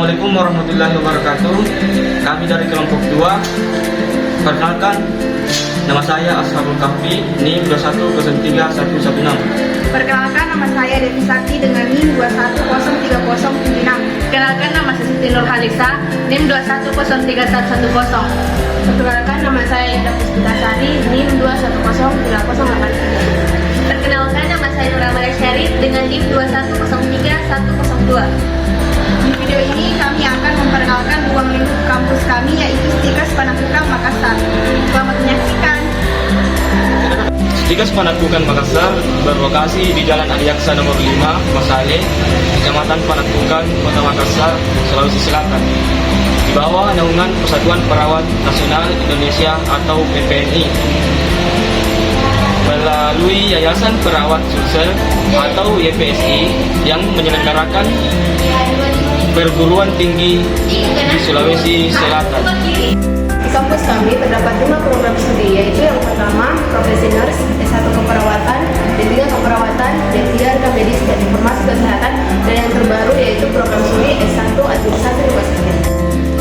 Assalamualaikum warahmatullahi wabarakatuh. Kami dari kelompok 2. Perkenalkan, nama saya Ashabul Kahfi, NIM 2103116. Perkenalkan, nama saya Devi Sakti dengan NIM 2103076. Perkenalkan, nama saya Siti Nurhalisa, NIM 2103110. Perkenalkan, nama saya Indah Puspitasari, NIM 2103083. Perkenalkan, nama saya Nur Amalia Syarif dengan NIM 2103102. Di video ini kami akan memperkenalkan ruang lingkup kampus kami, yaitu Stikas Panakukang Makassar. Selamat menyaksikan. Stikas Panakukang Makassar berlokasi di Jalan Adiaksa nomor 5, Masale, Kecamatan Panakukang, Kota Makassar, Sulawesi Selatan. Di bawah naungan Persatuan Perawat Nasional Indonesia atau PPNI. Melalui Yayasan Perawat Sulsel atau YPSI yang menyelenggarakan perguruan tinggi di Sulawesi Selatan. Di kampus kami terdapat 5 program studi, yaitu yang pertama Profesi Nurse, S1 Keperawatan, D3 Keperawatan, D3 Rekam Medis dan Informasi Kesehatan, dan yang terbaru yaitu program studi S1 Administrasi Rumah Sakit.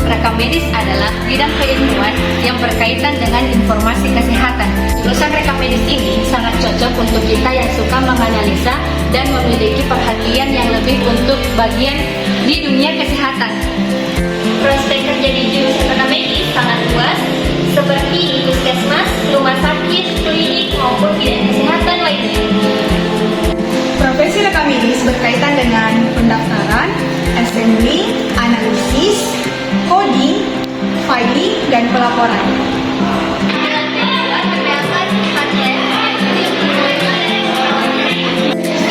Rekam medis adalah bidang keilmuan yang berkaitan dengan informasi kesehatan. Jurusan rekam medis ini sangat cocok untuk kita yang suka menganalisa dan memiliki perhatian yang lebih untuk bagian di dunia kesehatan. Prospek kerja di jurusan rekam medis sangat luas, seperti di puskesmas, rumah sakit, klinik, maupun bidang kesehatan lainnya. Profesi rekam medis berkaitan dengan pendaftaran, assembly, analisis, coding, filing, dan pelaporan.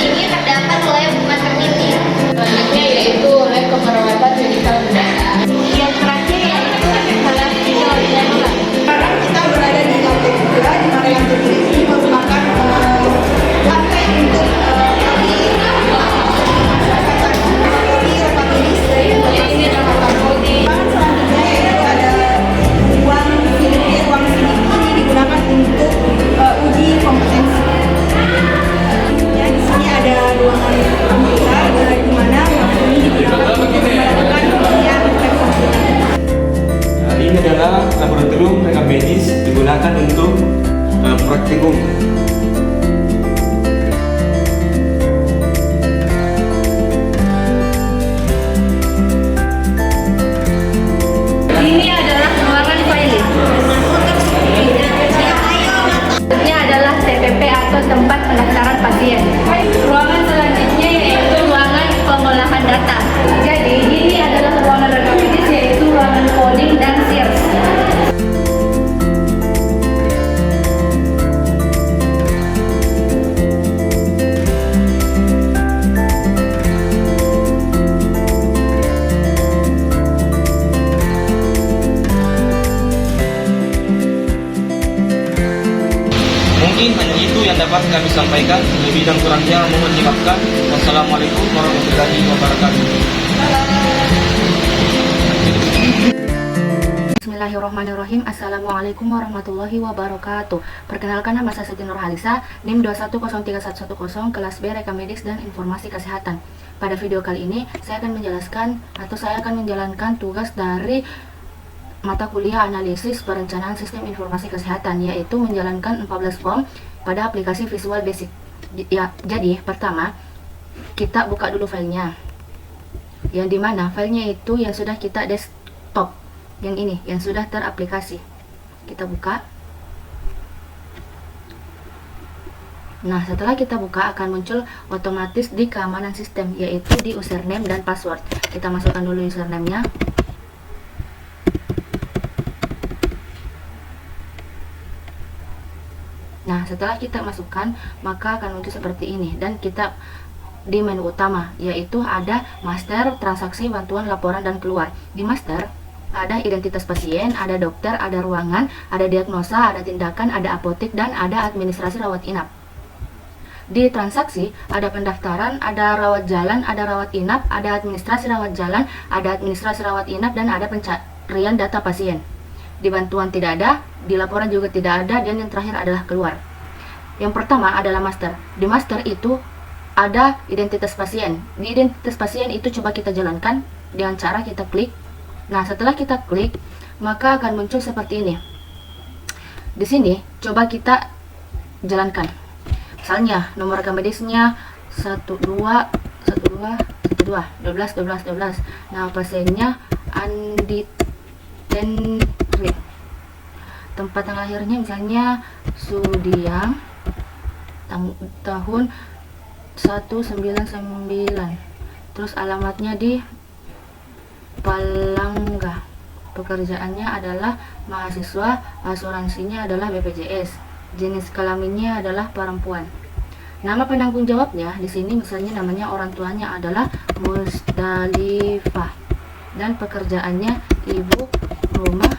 Ini terdapat lab maternity. Selanjutnya yaitu lab keperawatan medical mendadak. Yang terakhir yaitu lab visual diagnosis. Sekarang kita berada di lantai 3, di mana yang tertulis ini merupakan lantai untuk kami rekam medis dari Ini adalah coding. selanjutnya yaitu ada ruang sidik. Ruang sidik ini digunakan untuk uji kompetensi. Ya, di sini ada ruangan komputer di mana ruang ini digunakan untuk melakukan ujian lab komputer. Nah, ini adalah laboratorium rekam medis digunakan untuk praktikum. Ini adalah ruangan filing. Ini adalah TPP atau tempat pendaftaran pasien. Ruangan selanjutnya yaitu ruangan pengolahan data. Jadi ini adalah ruangan rekam medis, yaitu ruangan coding dan SIRS. Mungkin hanya itu yang dapat kami sampaikan. Lebih dan kurangnya mohon dimaafkan. Wassalamualaikum warahmatullahi wabarakatuh. Bismillahirrahmanirrahim. Assalamualaikum warahmatullahi wabarakatuh. Perkenalkan, nama saya Siti Nurhalisa, NIM 2103110, kelas B Rekam Medis dan Informasi Kesehatan. Pada video kali ini saya akan menjelaskan atau saya akan menjalankan tugas dari mata kuliah analisis perencanaan sistem informasi kesehatan, yaitu menjalankan 14 form pada aplikasi Visual Basic. Ya, jadi pertama kita buka dulu filenya, yang dimana filenya itu yang sudah kita desktop, yang ini yang sudah teraplikasi. Kita buka. Nah, setelah kita buka akan muncul otomatis di keamanan sistem, yaitu di username dan password. Kita masukkan dulu username-nya. Nah, setelah kita masukkan, maka akan muncul seperti ini, dan kita di menu utama, yaitu ada master, transaksi, bantuan, laporan, dan keluar. Di master ada identitas pasien, ada dokter, ada ruangan, ada diagnosa, ada tindakan, ada apotek, dan ada administrasi rawat inap. Di transaksi ada pendaftaran, ada rawat jalan, ada rawat inap, ada administrasi rawat jalan, ada administrasi rawat inap, dan ada pencarian data pasien. Di bantuan tidak ada, di laporan juga tidak ada, dan yang terakhir adalah keluar. Yang pertama adalah master. Di master itu ada identitas pasien. Di identitas pasien itu coba kita jalankan. dengan cara kita klik. Nah, setelah kita klik, maka akan muncul seperti ini. Di sini coba kita jalankan. Misalnya nomor rekam medisnya 12. Nah, pasiennya Andi Tenri. Tempat tanggal lahirnya misalnya Sudiang tahun 199. Terus alamatnya di Palangga. Pekerjaannya adalah mahasiswa, asuransinya adalah BPJS. Jenis kelaminnya adalah perempuan. Nama penanggung jawabnya di sini misalnya namanya orang tuanya adalah Musdalifah dan pekerjaannya ibu rumah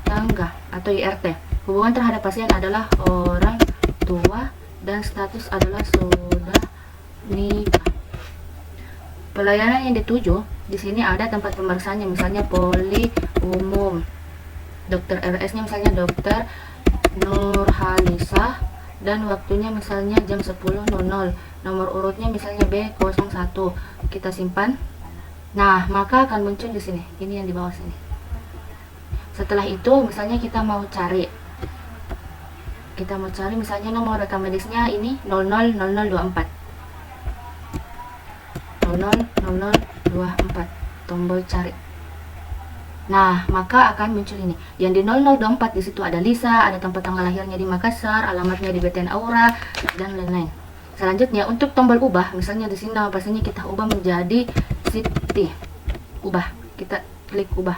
tangga atau IRT. Hubungan terhadap pasien adalah orang tua dan status adalah sudah nikah. Pelayanan yang dituju di sini ada tempat pemeriksaannya misalnya poli umum. Dokter RS-nya misalnya dokter Nurhalisah dan waktunya misalnya jam 10.00. Nomor urutnya misalnya B01. Kita simpan. Nah, maka akan muncul di sini. Ini yang di bawah sini. Setelah itu misalnya kita mau cari misalnya nomor rekam medisnya ini 000024. 000024, tombol cari. Nah, maka akan muncul ini. Yang di 0024 di situ ada Lisa, ada tempat tanggal lahirnya di Makassar, alamatnya di BTN Aura dan lain-lain. Selanjutnya untuk tombol ubah, misalnya di sini nama pasiennya kita ubah menjadi Siti. Ubah, kita klik ubah.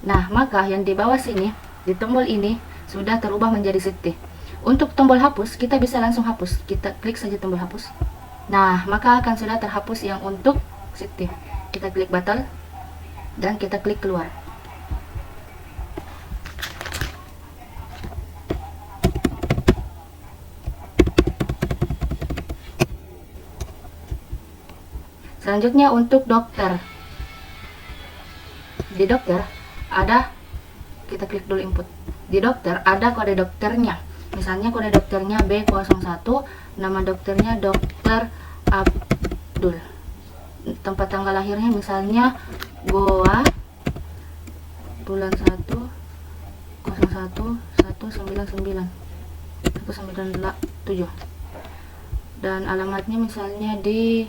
Nah, maka yang di bawah sini di tombol ini sudah terubah menjadi Siti. Untuk tombol hapus, kita bisa langsung hapus. Kita klik saja tombol hapus. Nah, maka akan sudah terhapus yang untuk Siti. Kita klik batal dan kita klik keluar. Selanjutnya untuk dokter. Di dokter ada, kita klik dulu input. Di dokter ada kode dokternya. Misalnya kode dokternya B01, nama dokternya Dokter Abdul. Tempat tanggal lahirnya misalnya Goa, bulan 1 01 199 197. Dan alamatnya misalnya di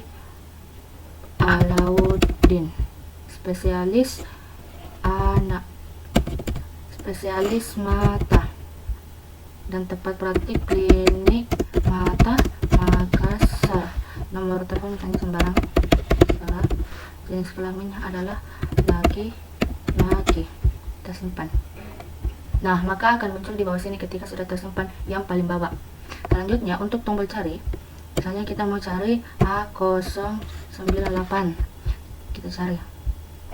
Alauddin, spesialis anak, spesialis mata, dan tempat praktik klinik mata Makassar. Nomor telepon misalnya sembarang. Jenis kelaminnya adalah laki-laki. Kita simpan. Nah, maka akan muncul di bawah sini ketika sudah tersimpan yang paling bawah. Selanjutnya untuk tombol cari, misalnya kita mau cari A098, kita cari.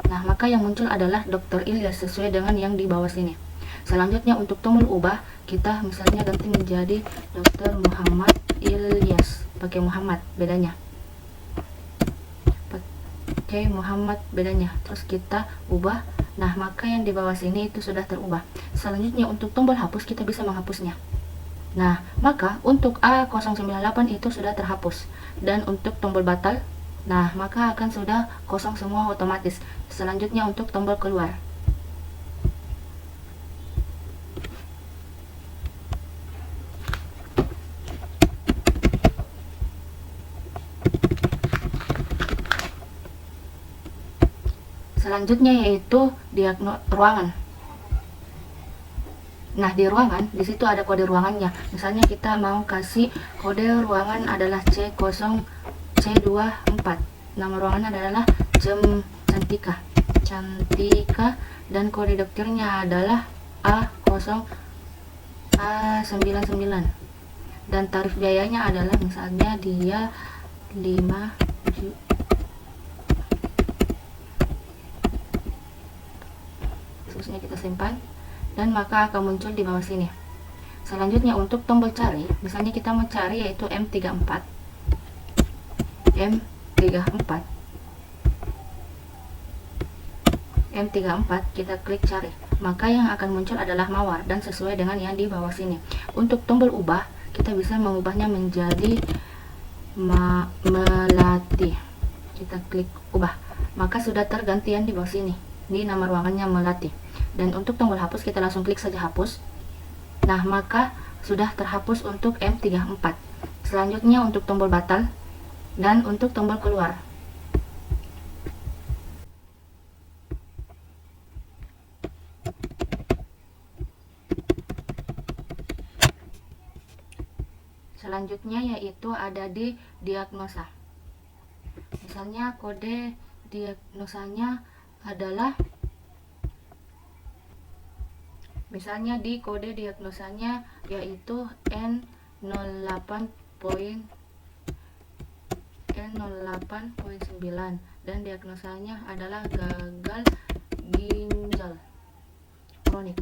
Nah, maka yang muncul adalah Dr. Ilyas sesuai dengan yang di bawah sini. Selanjutnya untuk tombol ubah, kita misalnya ganti menjadi Dr. Muhammad Ilyas, pakai Muhammad bedanya. Pakai Muhammad bedanya. Terus kita ubah. Nah, maka yang di bawah sini itu sudah terubah. Selanjutnya untuk tombol hapus, kita bisa menghapusnya. Nah, maka untuk A098 itu sudah terhapus. Dan untuk tombol batal, nah, maka akan sudah kosong semua otomatis. Selanjutnya untuk tombol keluar. Selanjutnya yaitu ruangan. Nah, di ruangan di situ ada kode ruangannya. Misalnya kita mau kasih kode ruangan adalah C24. Nama ruangan adalah Cantika. Cantika dan kode dokternya adalah A99. Dan tarif biayanya adalah misalnya dia 5 juta. Kita simpan dan maka akan muncul di bawah sini. Selanjutnya untuk tombol cari, misalnya kita mau cari yaitu M34 kita klik cari, maka yang akan muncul adalah mawar dan sesuai dengan yang di bawah sini. Untuk tombol ubah, kita bisa mengubahnya menjadi melati. Kita klik ubah. maka sudah tergantian di bawah sini di nama ruangannya melatih. Dan untuk tombol hapus kita langsung klik saja hapus. Nah, maka sudah terhapus untuk M34. Selanjutnya untuk tombol batal dan untuk tombol keluar. Selanjutnya yaitu ada di diagnosa. Misalnya kode diagnosanya adalah, misalnya di kode diagnosanya yaitu N08.9 dan diagnosanya adalah gagal ginjal kronik.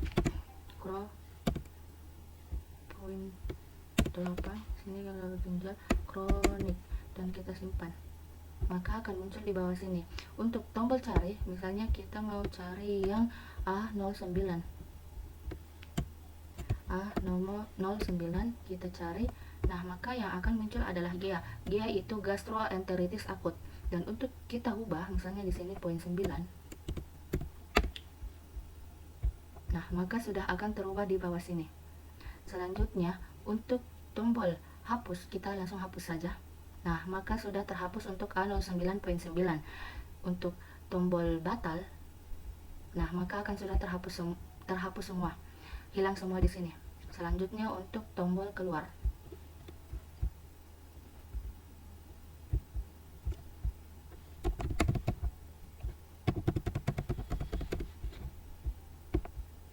8 sini gagal ginjal kronik dan kita simpan, maka akan muncul di bawah sini. Untuk tombol cari, misalnya kita mau cari yang A09, kita cari. Nah, maka yang akan muncul adalah GEA. GEA itu gastroenteritis akut. Dan untuk kita ubah, misalnya di sini poin 9. Nah, maka sudah akan terubah di bawah sini. Selanjutnya, untuk tombol hapus, kita langsung hapus saja. Nah, maka sudah terhapus untuk A09.9. Untuk tombol batal, nah maka akan sudah terhapus semua, hilang semua di sini. Selanjutnya untuk tombol keluar.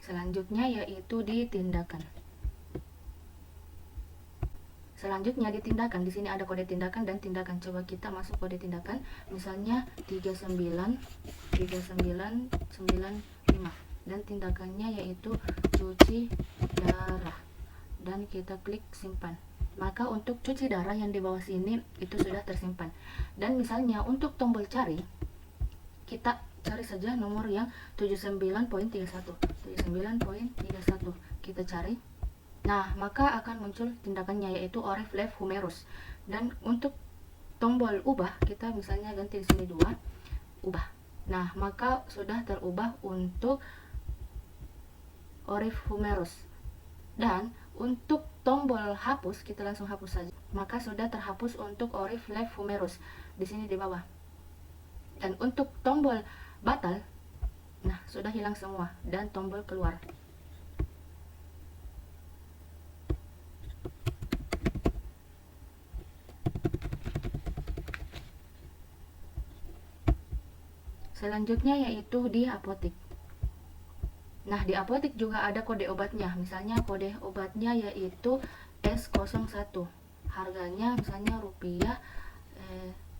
Selanjutnya yaitu di tindakan. Selanjutnya di tindakan, di sini ada kode tindakan dan tindakan. Coba kita masuk kode tindakan, misalnya 3995 dan tindakannya yaitu cuci darah dan kita klik simpan. Maka untuk cuci darah yang di bawah sini itu sudah tersimpan. Dan misalnya untuk tombol cari, kita cari saja nomor yang 79.31 kita cari. Nah, maka akan muncul tindakannya yaitu orif left humerus. Dan untuk tombol ubah, kita misalnya ganti di sini 2, ubah. Nah, maka sudah terubah untuk orif humerus. Dan untuk tombol hapus, kita langsung hapus saja. Maka sudah terhapus untuk orif left humerus di sini di bawah. Dan untuk tombol batal, nah sudah hilang semua, dan tombol keluar. Selanjutnya yaitu di apotik. Nah, di apotik juga ada kode obatnya. Misalnya kode obatnya yaitu S01. Harganya misalnya rupiah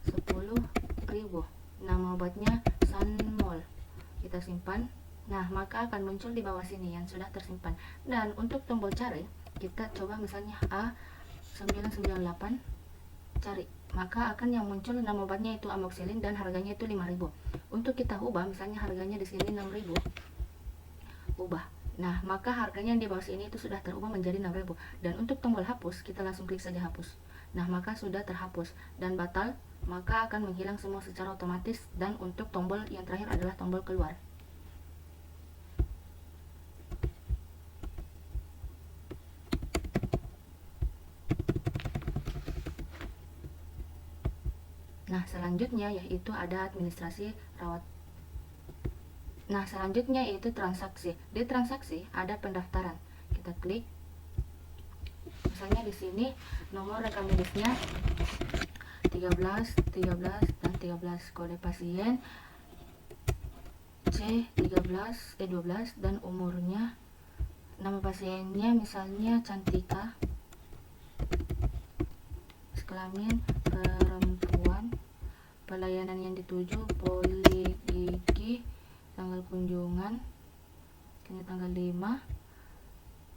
10.000. Nama obatnya Sanmol. Kita simpan. Nah, maka akan muncul di bawah sini yang sudah tersimpan. Dan untuk tombol cari, kita coba misalnya A998 cari. Maka akan yang muncul nama obatnya itu amoxicillin dan harganya itu 5.000. Untuk kita ubah, misalnya harganya di sini 6.000, ubah. Nah, maka harganya di bawah sini itu sudah terubah menjadi 6.000. Dan untuk tombol hapus, kita langsung klik saja hapus. Nah, maka sudah terhapus. Dan batal, maka akan menghilang semua secara otomatis. Dan untuk tombol yang terakhir adalah tombol keluar. Nah, selanjutnya yaitu ada administrasi rawat. Nah, selanjutnya yaitu transaksi. Di transaksi ada pendaftaran. Kita klik. Misalnya di sini nomor rekam medisnya 13, dan 13, kode pasien C12 dan umurnya, nama pasiennya misalnya Cantika, kelamin perempuan, pelayanan yang dituju poligigi, tanggal kunjungan kini tanggal 5,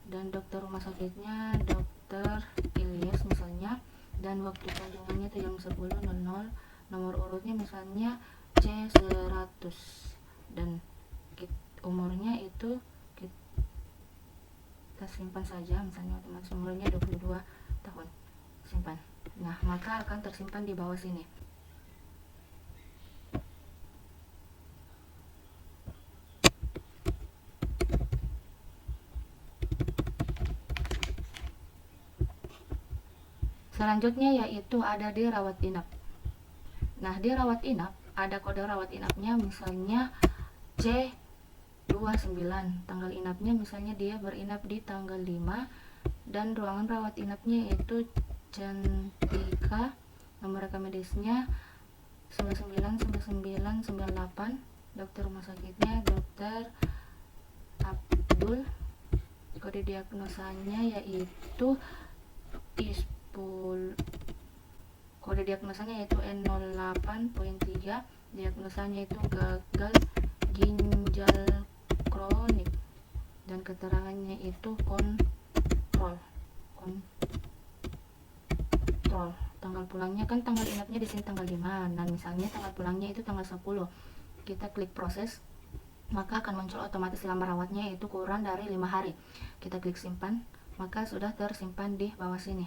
dan dokter rumah sakitnya dokter Ilyas misalnya, dan waktu kunjungannya itu jam 10.00, nomor urutnya misalnya C100, dan umurnya itu kita simpan saja, misalnya otomatis umurnya 22 tahun, simpan. Nah, maka akan tersimpan di bawah sini. Selanjutnya yaitu ada di rawat inap. Nah, di rawat inap ada kode rawat inapnya, misalnya C29. Tanggal inapnya misalnya dia berinap di tanggal 5 dan ruangan rawat inapnya yaitu Cantika. Nomor rekam medisnya 999998. Dokter rumah sakitnya Dokter Abdul. Kode diagnosanya yaitu ISPUL. Kode diagnosanya yaitu N08.3. Diagnosanya itu gagal ginjal kronik dan keterangannya itu kontrol. Tanggal pulangnya kan tanggal inapnya di sini tanggal 5. Nah, misalnya tanggal pulangnya itu tanggal 10. Kita klik proses, maka akan muncul otomatis lama rawatnya yaitu kurang dari 5 hari. Kita klik simpan, maka sudah tersimpan di bawah sini.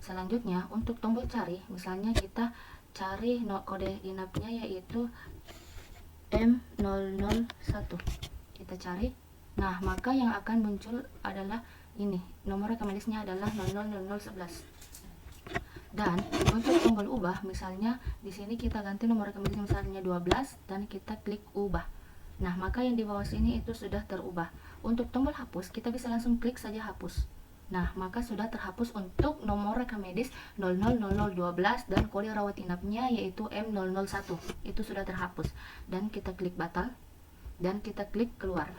Selanjutnya untuk tombol cari, misalnya kita cari kode inapnya yaitu M001. Kita cari. Nah, maka yang akan muncul adalah ini. Nomor rekam medisnya adalah 000011. Dan untuk tombol ubah, misalnya di sini kita ganti nomor rekam medis misalnya 12 dan kita klik ubah. Nah, maka yang di bawah sini itu sudah terubah. Untuk tombol hapus, kita bisa langsung klik saja hapus. Nah, maka sudah terhapus untuk nomor rekam medis 000012 dan kode rawat inapnya yaitu M001. Itu sudah terhapus. Dan kita klik batal dan kita klik keluar.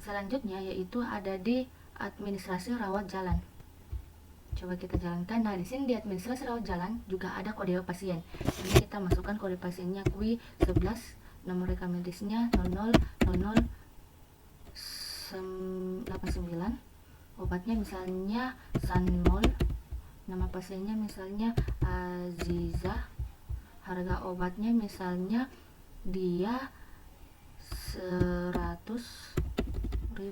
Selanjutnya yaitu ada di administrasi rawat jalan. Coba kita jalankan. Nah, di sini di administrasi rawat jalan juga ada kode pasien. Ini kita masukkan kode pasiennya QI11, nomor rekam medisnya 000089. Obatnya misalnya Sanmol. Nama pasiennya misalnya Aziza. Harga obatnya misalnya dia 10.000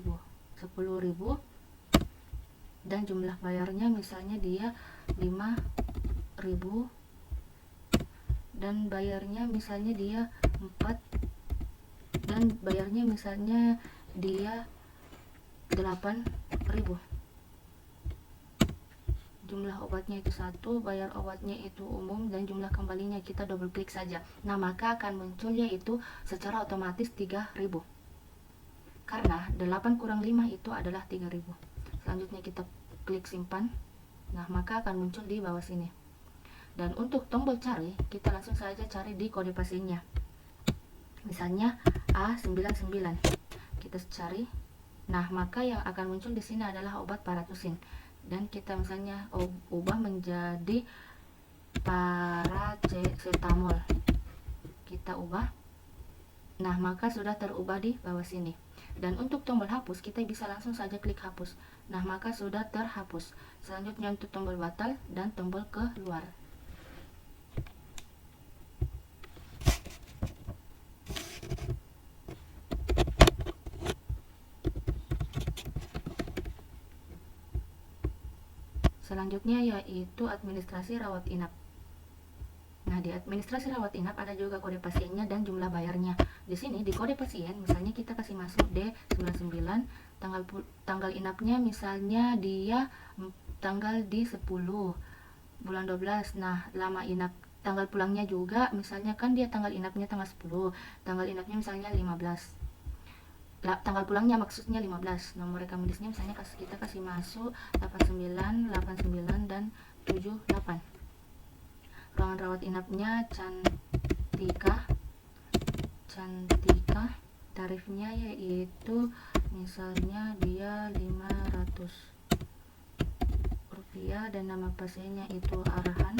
dan jumlah bayarnya misalnya dia 5.000 dan bayarnya misalnya dia 4 dan bayarnya misalnya dia 8.000. Jumlah obatnya itu 1, bayar obatnya itu umum, dan jumlah kembalinya kita double klik saja. Nah, maka akan muncul yaitu secara otomatis 3.000. Karena 8 kurang 5 itu adalah 3.000. Selanjutnya kita klik simpan. Nah, maka akan muncul di bawah sini. Dan untuk tombol cari, kita langsung saja cari di kode pasiennya. Misalnya A99. Kita cari. Nah, maka yang akan muncul di sini adalah obat paratusin. Dan kita misalnya ubah menjadi paracetamol. Kita ubah. Nah, maka sudah terubah di bawah sini. Dan untuk tombol hapus, kita bisa langsung saja klik hapus. Nah, maka sudah terhapus. Selanjutnya untuk tombol batal dan tombol keluar. Selanjutnya yaitu administrasi rawat inap. Nah, di administrasi rawat inap ada juga kode pasiennya dan jumlah bayarnya. Di sini di kode pasien misalnya kita kasih masuk D99, tanggal inapnya misalnya dia tanggal di 10 bulan 12. Nah, lama inap tanggal pulangnya juga misalnya kan dia tanggal inapnya tanggal 10, tanggal inapnya misalnya 15. Tanggal pulangnya maksudnya 15. Nomor rekam medisnya misalnya kita kasih masuk 89, 89 dan 78. Ruangan rawat inapnya Cantika. Tarifnya yaitu misalnya dia 500 rupiah dan nama pasiennya itu Arhan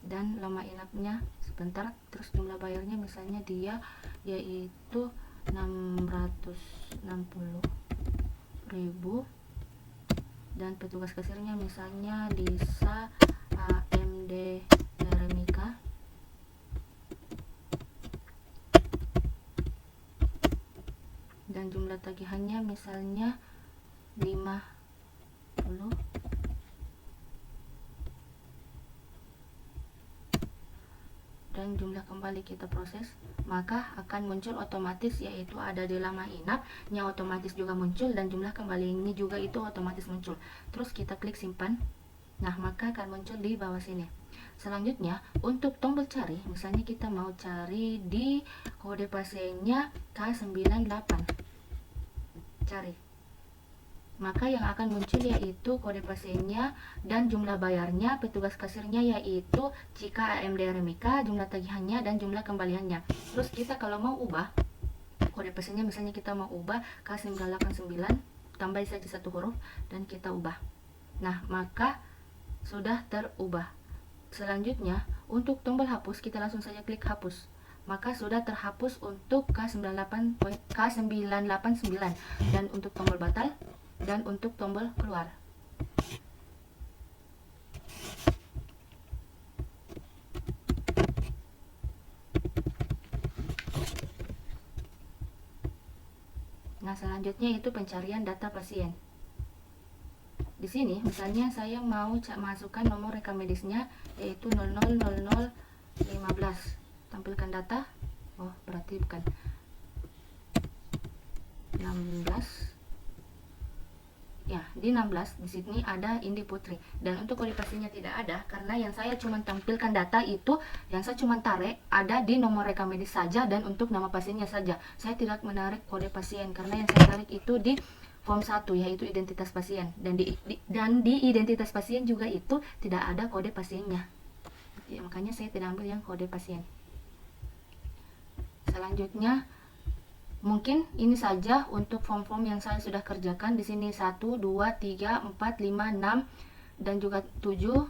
dan lama inapnya sebentar. Terus jumlah bayarnya misalnya dia yaitu 660.000 dan petugas kasirnya misalnya Lisa AMD Remika. Dan jumlah tagihannya misalnya 50. dan jumlah kembali kita proses, maka akan muncul otomatis, yaitu ada di lama inapnya otomatis juga muncul, dan jumlah kembali ini juga itu otomatis muncul. Terus kita klik simpan. Nah, maka akan muncul di bawah sini. Selanjutnya, untuk tombol cari, misalnya kita mau cari di kode pasiennya K98, cari, maka yang akan muncul yaitu kode pasiennya dan jumlah bayarnya, petugas kasirnya yaitu Cika AMD RMIK, jumlah tagihannya dan jumlah kembaliannya. Terus kita kalau mau ubah kode pasiennya, misalnya kita mau ubah K989, tambah saja satu huruf dan kita ubah. Nah, maka sudah terubah. Selanjutnya, untuk tombol hapus, kita langsung saja klik hapus. Maka sudah terhapus untuk K989, dan untuk tombol batal dan untuk tombol keluar. Nah, selanjutnya itu pencarian data pasien. Di sini misalnya saya mau masukkan nomor rekam medisnya yaitu 000015. Tampilkan data. Oh, berarti bukan. 16. Ya, di 16 di sini ada Indi Putri. Dan untuk kode pasiennya tidak ada karena yang saya cuma tampilkan data itu, yang saya cuma tarik ada di nomor rekam medis saja dan untuk nama pasiennya saja. Saya tidak menarik kode pasien karena yang saya tarik itu di form 1 yaitu identitas pasien, dan di identitas pasien juga itu tidak ada kode pasiennya. Ya, makanya saya tidak ambil yang kode pasien. Selanjutnya mungkin ini saja untuk form-form yang saya sudah kerjakan. Di sini 1, 2, 3, 4, 5, 6 dan juga 7,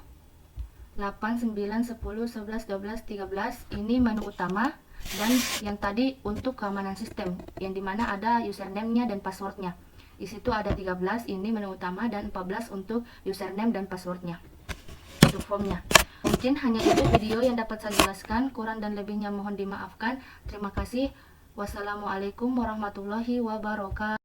8, 9, 10, 11, 12, 13. Ini menu utama, dan yang tadi untuk keamanan sistem yang dimana ada username-nya dan passwordnya. Di situ ada 13, ini menu utama, dan 14 untuk username dan passwordnya untuk formnya. Mungkin hanya itu video yang dapat saya jelaskan, kurang dan lebihnya mohon dimaafkan. Terima kasih. Wassalamualaikum warahmatullahi wabarakatuh.